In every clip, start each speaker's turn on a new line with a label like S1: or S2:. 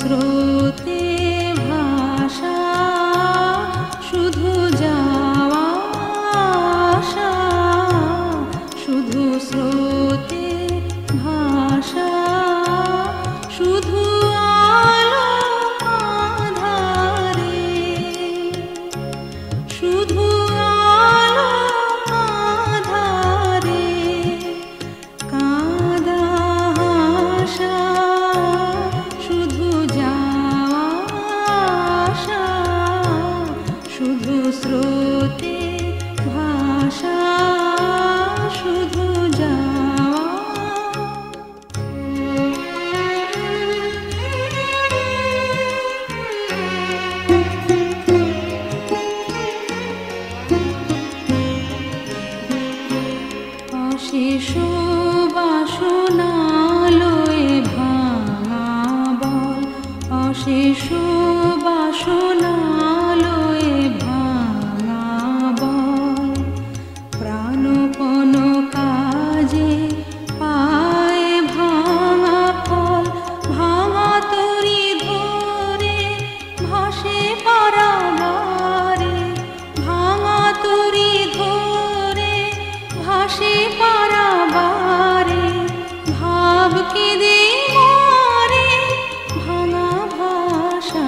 S1: স্রোতে ভাষা, শুধু যাওয়া আসা, শুধু স্রোতে ভাষা, শুধু আলো আঁধারে, শুধু আলো আঁধারে, কাঁদা হাসা, শুধু যাওয়া আসা, শুধু স্রোতে ভাষা, শুধু যাওয়া। অশেষ বাসনালয়ে ভাঙা বল, অশেষ বাসনালয়ে ভাঙা বল, প্রাণপণ কাজে পায় ভাঙা ফল, ভাঙা তরি ধরে ভাসে পারাবারে, ভাঙা তরি ধরে ভাসে পারাবারে, ভাব কেঁদে মরে ভাঙা ভাষা,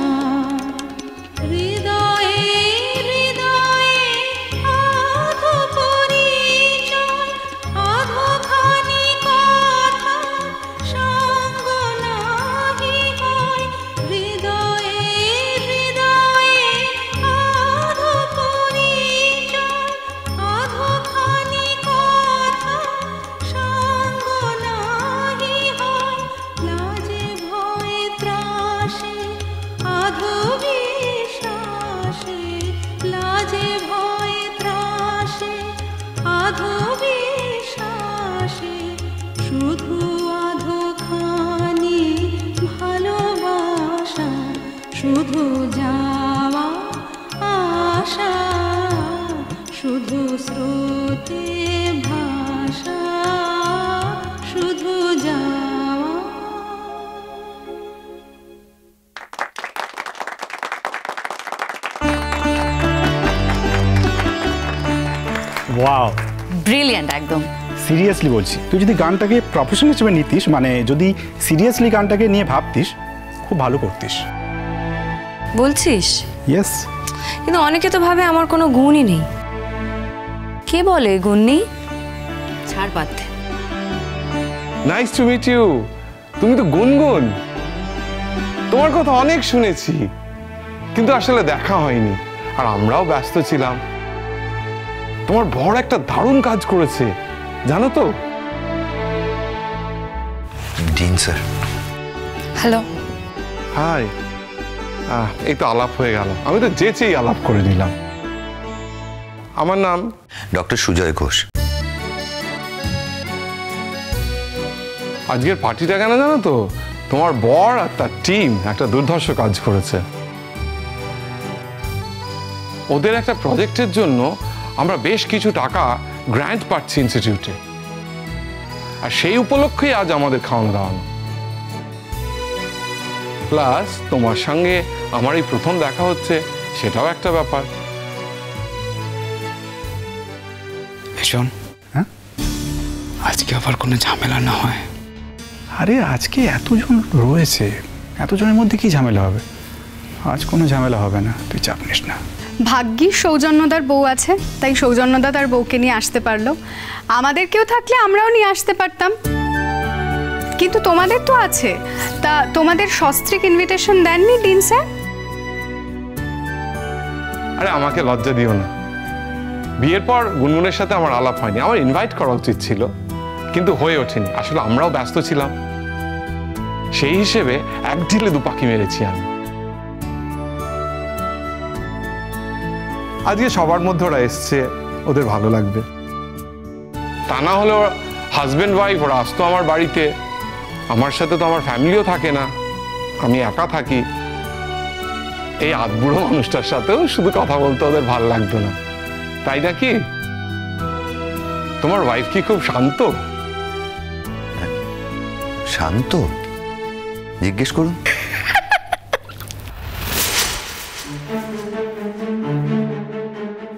S1: হৃদয়ে হৃদয়ে আধো পরিচয়, আধোখানি কথা সঙ্গ নাহি হয়, হৃদয়ে হৃদয়ে আধো পরিচয়, আধোখানি কথা সঙ্গ নাহি হয়, লাজে ভয়ে ত্রাসে আধো বিশ্বাসে, লাজে ভয়ে ত্রাসে আধো বিশ্বাসে, শুধু আধোখানি ভালোবাসা, শুধু যাওয়া আসা, শুধু স্রোতে ভাষা, শুধু যাওয়া।
S2: ওয়াও,
S3: ব্রিলিয়ান্ট একদম।
S2: সিরিয়াসলি বলছি, তুই যদি গানটাকে প্রফেশন হিসেবে নিতিস, মানে যদি সিরিয়াসলি গানটাকে নিয়ে ভাবতিস, খুব ভালো করতিস।
S3: বলছিস?
S2: ইয়েস।
S3: কিন্তু অনেকে তো ভাবে আমার কোনো গুণই নেই। কে বলে গুণ নেই? ছাড় বাদ দে।
S4: Nice to meet you. তুমি তো গুনগুন, তোমার কথা অনেক শুনেছি, কিন্তু আসলে দেখা হয়নি, আর আমরাও ব্যস্ত ছিলাম। তোমার বড় একটা দারুণ কাজ করেছে, জানো তো?
S5: Dean sir.
S3: হ্যালো।
S4: হাই। এই তো আলাপ হয়ে গেল, আমি তো যেচেই আলাপ করে নিলাম। আমার নাম
S5: ডক্টর সুজয় ঘোষ।
S4: আজকের পার্টিটা কেন জানো তো? তোমার বর আর তার টিম একটা দুর্ধর্ষ কাজ করেছে। ওদের একটা প্রজেক্টের জন্য আমরা বেশ কিছু টাকা গ্র্যান্ট পাচ্ছি ইনস্টিটিউটে, আর সেই উপলক্ষেই আজ আমাদের খাওয়ানো দাওয়ানো। প্লাস তোমার সঙ্গে আমার এই প্রথম দেখা হচ্ছে, সেটাও একটা ব্যাপার।
S6: শোন,
S2: হ্যাঁ,
S6: আজকে আবার কোনো ঝামেলা না হয়।
S2: আরে আজকে এতজন রয়েছে, এতজনের মধ্যে কি ঝামেলা হবে? আজ কোনো ঝামেলা হবে না, তুই চাপ নিস না।
S7: ভাগ্যিস সৌজন্যদার বউ আছে, তাই সৌজন্যদা তার বউকে নিয়ে আসতে পারলো। আমাদের কেউ থাকলে আমরাও নিয়ে আসতে পারতাম, কিন্তু তোমাদের তো আছে। তা তোমাদের সস্ত্রীক ইনভিটেশন দেননি ডিন স্যার?
S4: আরে আমাকে লজ্জা দিও না, বিয়ের পর গুনগুনের সাথে আমার আলাপ হয়নি। আমার ইনভাইট করা উচিত ছিল, কিন্তু হয়ে ওঠেনি। আসলে আমরাও ব্যস্ত ছিলাম, সেই হিসেবে এক ঢিলে দু পাখি মেরেছি আমি। আজকে সবার মধ্যে ওরা এসছে, ওদের ভালো লাগবে। তা না হলে হাজব্যান্ড ওয়াইফ ওরা আসতো আমার বাড়িতে, আমার সাথে তো আমার ফ্যামিলিও থাকে না, আমি একা থাকি। এই আধবুড়ো মানুষটার সাথেও শুধু কথা বলতে ওদের ভালো লাগতো না, তাই নাকি? তোমার ওয়াইফ কি খুব শান্ত?
S5: শান্ত? জিজ্ঞেস করুন।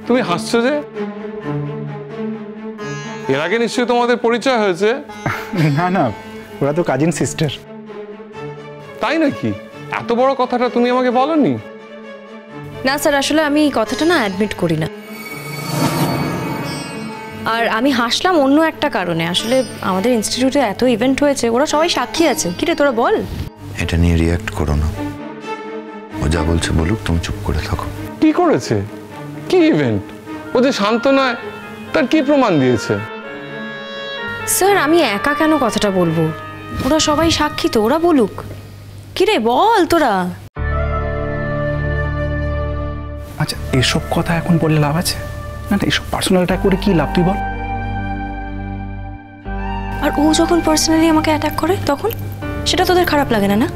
S4: তুমি হাসছো যে? এর আগে নিশ্চয়ই তোমাদের পরিচয় হয়েছে?
S2: না না, ওরা তো কাজিন সিস্টার।
S4: তাই নাকি? এত বড় কথাটা তুমি আমাকে বলনি।
S3: না স্যার, আসলে আমি এই কথাটা না অ্যাডমিট করি না। আর আমি হাসলাম অন্য একটা কারণে। আসলে আমাদের ইনস্টিটিউটে এত ইভেন্ট হয়েছে, ওরা সবাই সাক্ষী আছে। কি রে তোরা বল।
S5: এটা নিয়ে রিয়াক্ট করো না, ও যা বলছে বলুক, তুমি চুপ করে থাকো।
S4: কি করেছে? কি ইভেন্ট? ও যে শান্ত নয় তার কি প্রমাণ দিয়েছে?
S3: স্যার আমি একা কেন কথাটা বলবো? ওরা সবাই সাক্ষী তো, ওরা বলুক। কি রে বল তোরা।
S2: আচ্ছা, এসব কথা এখন বললে লাভ আছে? না না, এসব পার্সোনাল অ্যাটাক করে কি লাভ তুই বল?
S3: আর ও যখন পার্সোনালি আমাকে অ্যাটাক করে তখন সেটা তোদের খারাপ লাগে না? না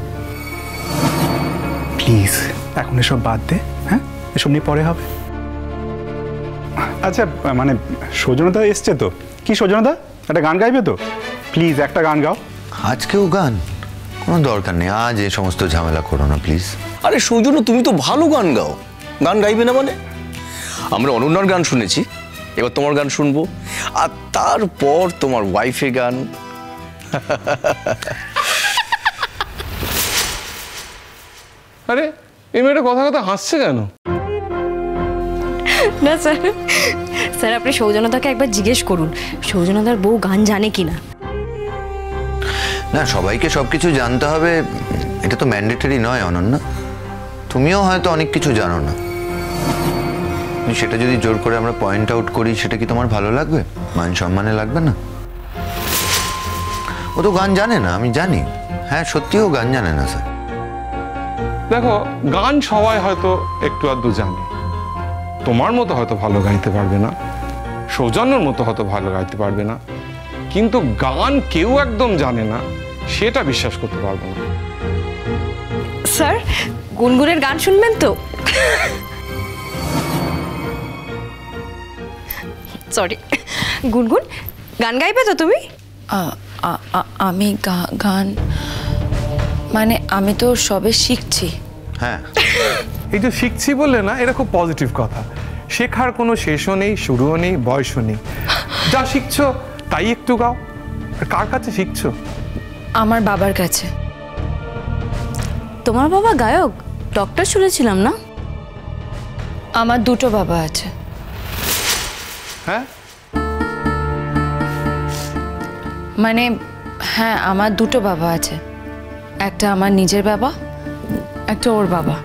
S2: প্লিজ এখন এসব বাদ দে। হ্যাঁ, এসব নিয়ে পরে হবে। আচ্ছা মানে সৌজন্যদা এসছে তো, কি সৌজন্যদা একটা গান গাইবে তো? প্লিজ একটা গান গাও।
S5: আজকেও গান? কোনো দরকার নেই, আজ এই সমস্ত ঝামেলা করো না প্লিজ।
S8: আরে সৌজন্য, তুমি তো ভালো গান গাও, গান গাইবে না মানে? আমরা অনন্যার গান শুনেছি, এবার তোমার গান শুনবো, আর তারপর তোমার ওয়াইফের গান।
S4: আরে এই মেয়েটা কথা কথা হাসছে কেন?
S3: না স্যার, স্যার আপনি সৌজন্যদাকে একবার জিজ্ঞেস করুন সৌজন্যদার বউ গান জানে কিনা।
S5: না, সবাইকে সবকিছু জানতে হবে এটা তো ম্যান্ডেটরি নয় অনন্যা। তুমিও হয়তো অনেক কিছু জানো না, সেটা যদি জোর করে আমরা পয়েন্ট আউট করি সেটা কি তোমার ভালো লাগবে? মান সম্মানে লাগবে না? ও তো গান জানে না, আমি জানি। হ্যাঁ সত্যিও গান জানে না স্যার।
S4: দেখো, গান সবাই হয়তো একটু আধটু জানে। তোমার মতো হয়তো ভালো গাইতে পারবে না, সৌজন্যর মতো হয়তো ভালো গাইতে পারবে না, কিন্তু গান কেউ একদম জানে না সেটা বিশ্বাস করতে পারবো না।
S3: স্যার গুনগুনের গান শুনবেন তো? সরি, গুনগুন গান গাইবে তো তুমি?
S9: আমি গান মানে আমি তো সবে শিখছি।
S5: হ্যাঁ,
S4: এই যে শিখছি বললে না, এটা খুব পজিটিভ কথা। শেখার কোনো শেষও নেই, শুরুও নেই, বয়সও নেই। যা শিখছো তাই একটু গাও। কার কাছে শিখছো?
S9: আমার বাবার কাছে।
S3: তোমার বাবা গায়ক? ডক্টর শুনেছিলাম না?
S9: আমার দুটো বাবা আছে।
S4: হ্যাঁ
S9: মানে হ্যাঁ, আমার দুটো বাবা আছে, একটা আমার নিজের বাবা, একটা ওর বাবা।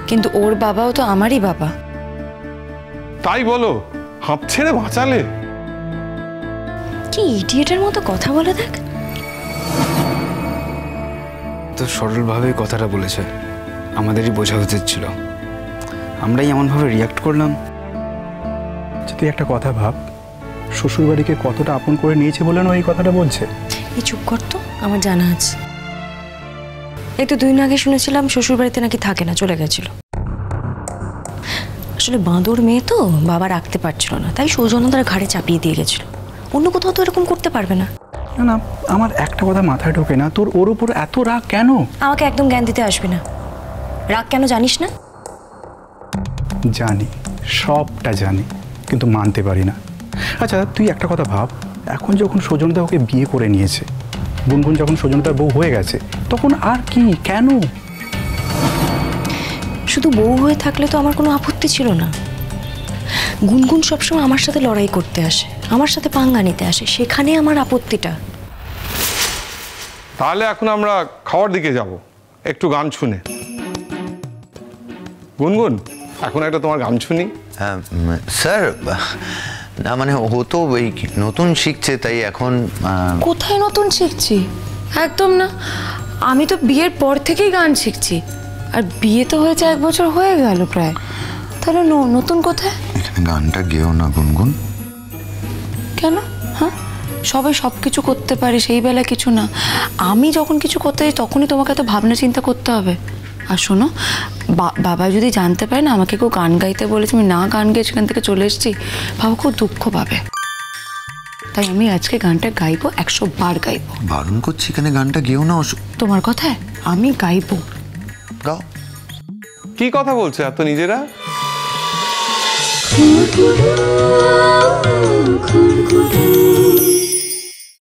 S9: কিন্তু ওর বাবাও তো আমারই বাবা।
S4: তাই বলো? হাঁপ ছেড়ে বাঁচালে?
S3: কি ইডিয়েটের মতো কথা বলে দেখ।
S6: তো সরলভাবে কথাটা বলেছে, আমাদেরই বোঝা উচিত ছিল, আমরাই এমনভাবে রিয়াক্ট করলাম।
S2: তুই একটা কথা ভাব, শ্বশুরবাড়িকে কতটা আপন করে নিয়েছে বলে না এই কথাটা বলছে।
S3: এই চুপ কর তো, আমার জানা আছে। এই তো 2 দিন আগে শুনেছিলাম শ্বশুরবাড়িতে নাকি থাকে না, চলে গেছিল। আসলে বাঁদর মেয়ে তো, বাবা রাখতে পারছিল না, তাই সৌজন্যদার ঘাড়ে চাপিয়ে দিয়ে গেছিল। অন্য কোথাও তো এরকম করতে পারবে না।
S2: না না, আমার একটা কথা মাথায় ঢোকে না, তোর ওর উপর এত রাগ কেন?
S3: আমাকে একদম জ্ঞান দিতে আসবে না। রাগ কেন জানিস না?
S2: জানি, সবটা জানি, কিন্তু মানতে পারি না। আচ্ছা তুই একটা কথা ভাব, এখন যখন সৌজন্যদা ওকে বিয়ে করে নিয়েছে, গুনগুন যখন সৌজন্যদার বউ হয়ে গেছে, তখন আর কি, কেন?
S3: শুধু বউ হয়ে থাকলে তো আমার কোনো আপত্তি ছিল না। গুনগুন সবসময় আমার সাথে লড়াই করতে আসে, আমার সাথে পাঙ্গা নিতে আসে, সেখানে আমার আপত্তিটা।
S4: তাহলে এখন আমরা খাওয়ার দিকে যাব, একটু গান শুনে। গুনগুন, এখন একটা তোমার গান শুনি।
S5: স্যার না মানে ও তো ওই নতুন শিখছে, তাই এখন।
S9: কোথায় নতুন শিখছি? একদম না, আমি তো বিয়ের পর থেকেই গান শিখছি, আর বিয়ে তো হয়েছে 1 বছর হয়ে গেল প্রায়। তাহলে নতুন কোথায়?
S5: এখানে গানটা গেও না গুনগুন।
S9: কেন? হ্যাঁ, সবাই সব কিছু করতে পারে, সেই বেলা কিছু না। আমি যখন কিছু করতে যাই তখনই তোমাকে তো ভাবনা চিন্তা করতে হবে। আর শোনো, বাবা যদি জানতে পারে না আমাকে কেউ গান গাইতে বলেছে, আমি না গান গেয়ে সেখান থেকে চলে এসেছি, বাবা খুব দুঃখ পাবে। তাই আমি আজকে গানটা গাইবো, 100 বার গাইবো।
S5: বারণ করছি, এখানে গানটা গেও না।
S9: তোমার কথায় আমি গাইবো।
S5: গাও।
S4: কি কথা বলছে এত নিজেরা?
S1: খুরকুরু খুরকুরু